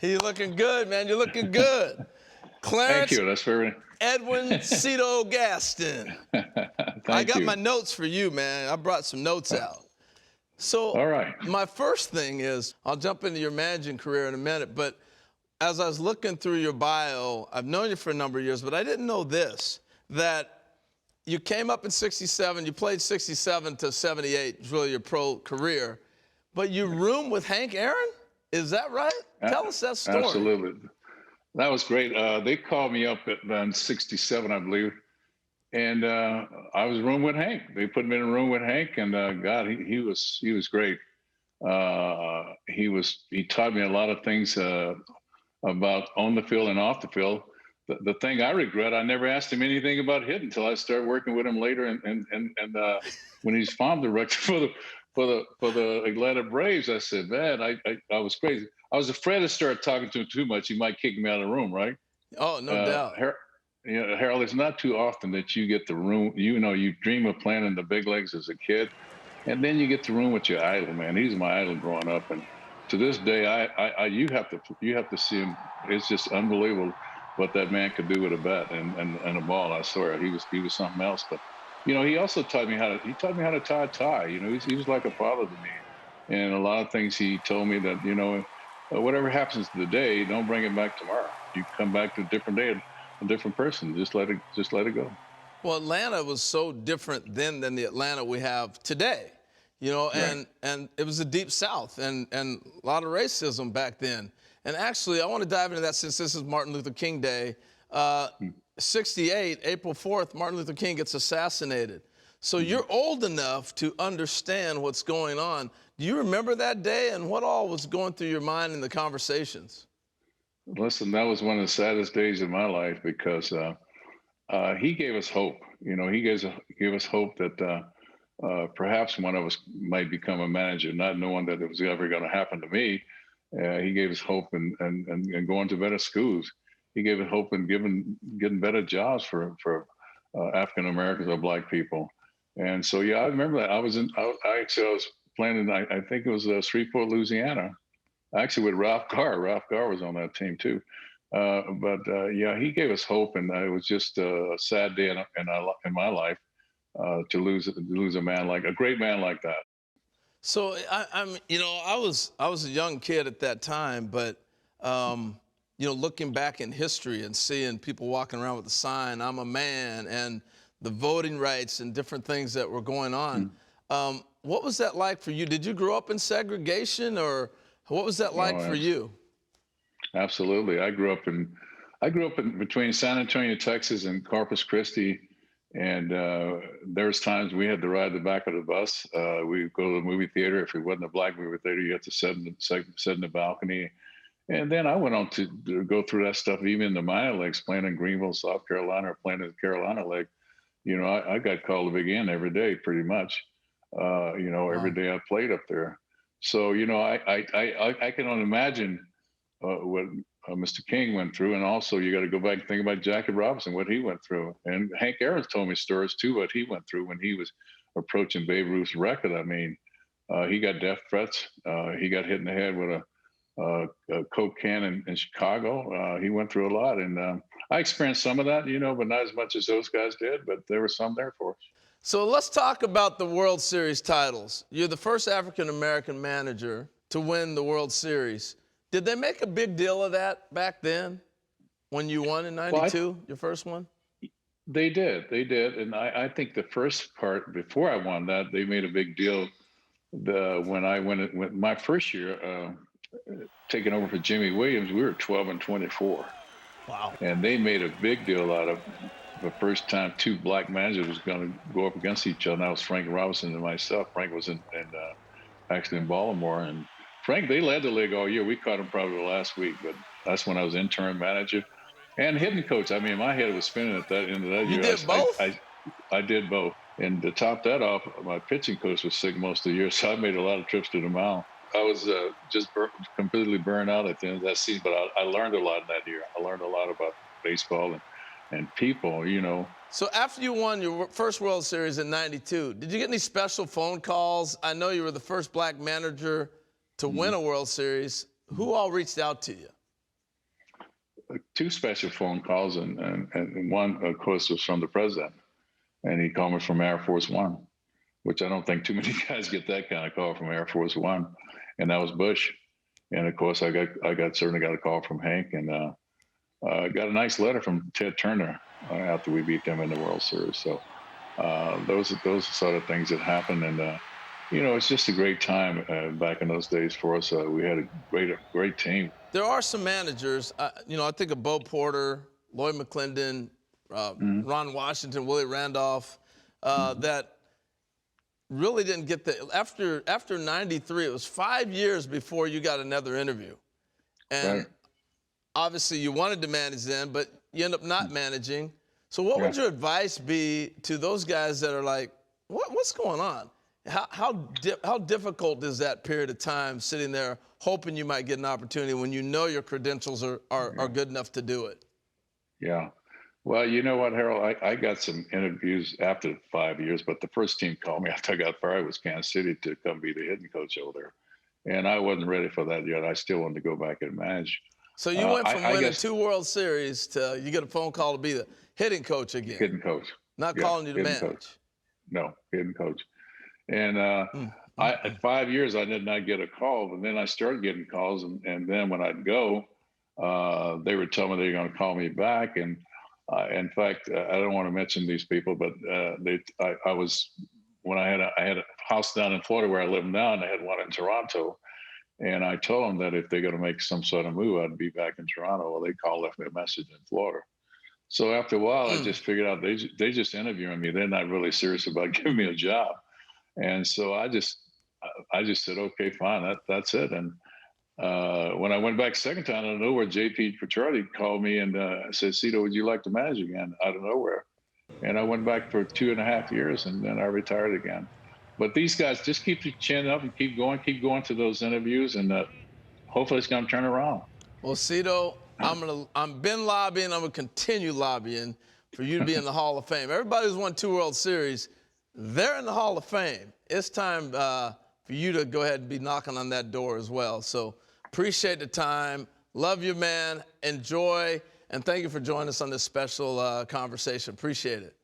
You're looking good, man. You're looking good. Thank Clarence you. That's very. Edwin Cito Gaston. I Thank got my you. notes for you, man. I brought some notes out. So All right. my first thing is, I'll jump into your managing career in a minute, but as I was looking through your bio, I've known you for a number of years, but I didn't know this, that you came up in 67, you played 67 to 78, was really your pro career, but you roomed with Hank Aaron? Is that right? Tell us that story. Absolutely. That was great. They called me up at around 67, I believe. And I was room with Hank. They put me in a room with Hank, and God, he was great. He taught me a lot of things about on the field and off the field. The thing I regret, I never asked him anything about hitting until I started working with him later. And when he's farm director for the Atlanta Braves, I said, man, I was crazy. I was afraid to start talking to him too much. He might kick me out of the room, right? Oh, no doubt. Harold, it's not too often that you get the room. You dream of playing in the big leagues as a kid, and then you get the room with your idol, man. He's my idol growing up, and to this day, you have to see him. It's just unbelievable what that man could do with a bat and a ball. I swear, he was something else. But he also taught me how to tie a tie. He was like a father to me, and a lot of things he told me that whatever happens today, don't bring it back tomorrow. You come back to a different day, a different person. Just let it go. Well, Atlanta was so different then than the Atlanta we have today, Right. and it was the Deep South and a lot of racism back then. And actually, I want to dive into that since this is Martin Luther King Day. 68, April 4th, Martin Luther King gets assassinated. So you're old enough to understand what's going on. Do you remember that day and what all was going through your mind in the conversations? Listen, that was one of the saddest days of my life because he gave us hope. Gave us hope that perhaps one of us might become a manager, not knowing that it was ever going to happen to me. He gave us hope and going to better schools. He gave us hope and getting better jobs for African Americans or Black people. And so, yeah, I remember that. I was playing in, I think it was Shreveport, Louisiana, actually with Ralph Carr. Ralph Carr was on that team too. But yeah, he gave us hope, and it was just a sad day in my life to lose a great man like that. So I was a young kid at that time, but looking back in history and seeing people walking around with the sign "I'm a man" and the voting rights and different things that were going on. What was that like for you? Did you grow up in segregation, or what was that like for you? Absolutely. I grew up in between San Antonio, Texas, and Corpus Christi, and there's times we had to ride the back of the bus. We'd go to the movie theater. If it wasn't a Black movie theater, you had to sit in the balcony. And then I went on to go through that stuff, even in the minor leagues, playing in Greenville, South Carolina, or playing in the Carolina League. I got called to big end every day, pretty much. Every day I played up there. So, I can only imagine what Mr. King went through, and also you got to go back and think about Jackie Robinson, what he went through, and Hank Aaron's told me stories too, what he went through when he was approaching Babe Ruth's record. I mean, he got death threats. He got hit in the head with a Coke can in Chicago. He went through a lot, and I experienced some of that, but not as much as those guys did. But there was some there for us. So let's talk about the World Series titles. You're the first African-American manager to win the World Series. Did they make a big deal of that back then when you won in '92, your first one? They did. And I think the first part, before I won that, they made a big deal. When my first year, taking over for Jimmy Williams, we were 12-24. Wow. And they made a big deal out of the first time two Black managers was going to go up against each other. And that was Frank Robinson and myself. Frank was actually in Baltimore, and Frank, they led the league all year. We caught him probably the last week, but that's when I was interim manager and hitting coach. I mean, my head was spinning at that end of that year. You did both? I did both. And to top that off, my pitching coach was sick most of the year, so I made a lot of trips to the mound. I was just completely burned out at the end of that season, but I learned a lot in that year. I learned a lot about baseball and people, So after you won your first World Series in '92, did you get any special phone calls? I know you were the first Black manager to win a World Series. Who all reached out to you? two special phone calls, and one, of course, was from the president, and he called me from Air Force One, which I don't think too many guys get that kind of call from Air Force One, and that was Bush. And of course, certainly got a call from Hank, and got a nice letter from Ted Turner after we beat them in the World Series. So those are sort of things that happen, and it's just a great time back in those days for us. We had a great team. There are some managers, I think of Bo Porter, Lloyd McClendon, Ron Washington, Willie Randolph, that really didn't get after 93, it was 5 years before you got another interview. And obviously you wanted to manage then, but you end up not managing. So what would your advice be to those guys that are like, what's going on? How difficult is that period of time sitting there hoping you might get an opportunity when you know your credentials are good enough to do it? Yeah. Well, you know what, Harold? I got some interviews after 5 years, but the first team called me after I got fired was Kansas City to come be the hitting coach over there. And I wasn't ready for that yet. I still wanted to go back and manage. So you went from winning 2 World Series to you get a phone call to be the hitting coach again. Hitting coach. Not calling you to manage. Coach. No, hitting coach. And at 5 years, I did not get a call, but then I started getting calls. And then when I'd go, they would tell me they were going to call me back. And in fact, I don't want to mention these people, but when I had a house down in Florida where I live now, and I had one in Toronto. And I told them that if they're going to make some sort of move, I'd be back in Toronto. Well, left me a message in Florida. So after a while, I just figured out they just interviewing me. They're not really serious about giving me a job. And so I just said, okay, fine, that's it. And when I went back second time, out of nowhere, JP Petrardi called me and said, Cito, would you like to manage again? Out of nowhere. And I went back for 2.5 years, and then I retired again. But these guys just keep your chin up and keep going to those interviews, and hopefully it's going to turn around. Well, Cito, I've been lobbying. I'm going to continue lobbying for you to be in the Hall of Fame. Everybody who's won 2 World Series, they're in the Hall of Fame. It's time for you to go ahead and be knocking on that door as well. So appreciate the time. Love you, man. Enjoy. And thank you for joining us on this special conversation. Appreciate it.